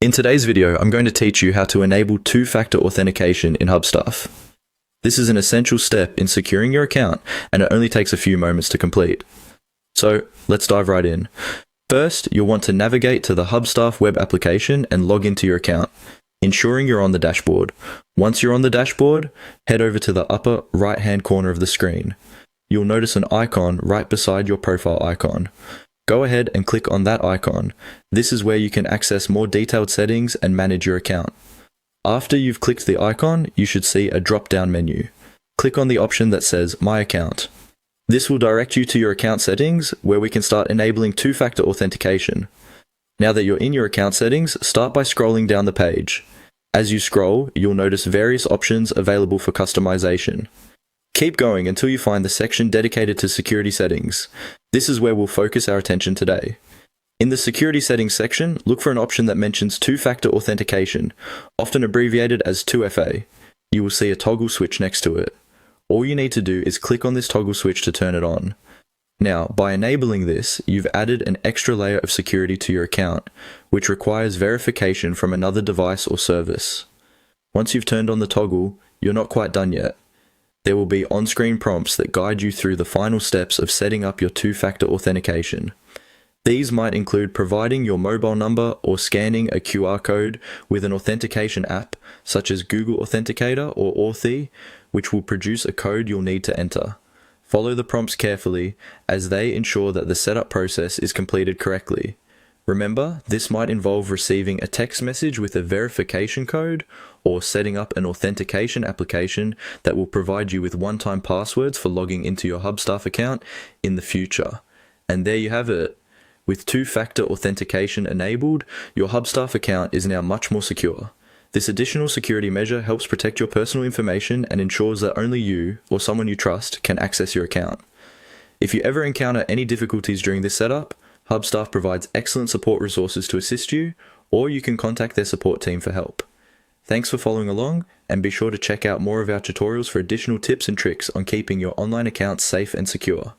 In today's video, I'm going to teach you how to enable two-factor authentication in Hubstaff. This is an essential step in securing your account, and it only takes a few moments to complete. So, let's dive right in. First, you'll want to navigate to the Hubstaff web application and log into your account, ensuring you're on the dashboard. Once you're on the dashboard, head over to the upper right-hand corner of the screen. You'll notice an icon right beside your profile icon. Go ahead and click on that icon. This is where you can access more detailed settings and manage your account. After you've clicked the icon, you should see a drop-down menu. Click on the option that says My Account. This will direct you to your account settings, where we can start enabling two-factor authentication. Now that you're in your account settings, start by scrolling down the page. As you scroll, you'll notice various options available for customization. Keep going until you find the section dedicated to security settings. This is where we'll focus our attention today. In the security settings section, look for an option that mentions two-factor authentication, often abbreviated as 2FA. You will see a toggle switch next to it. All you need to do is click on this toggle switch to turn it on. Now, by enabling this, you've added an extra layer of security to your account, which requires verification from another device or service. Once you've turned on the toggle, you're not quite done yet. There will be on-screen prompts that guide you through the final steps of setting up your two-factor authentication. These might include providing your mobile number or scanning a QR code with an authentication app such as Google Authenticator or Authy, which will produce a code you'll need to enter. Follow the prompts carefully, as they ensure that the setup process is completed correctly. Remember, this might involve receiving a text message with a verification code or setting up an authentication application that will provide you with one-time passwords for logging into your Hubstaff account in the future. And there you have it. With two-factor authentication enabled, your Hubstaff account is now much more secure. This additional security measure helps protect your personal information and ensures that only you or someone you trust can access your account. If you ever encounter any difficulties during this setup, Hubstaff provides excellent support resources to assist you, or you can contact their support team for help. Thanks for following along, and be sure to check out more of our tutorials for additional tips and tricks on keeping your online accounts safe and secure.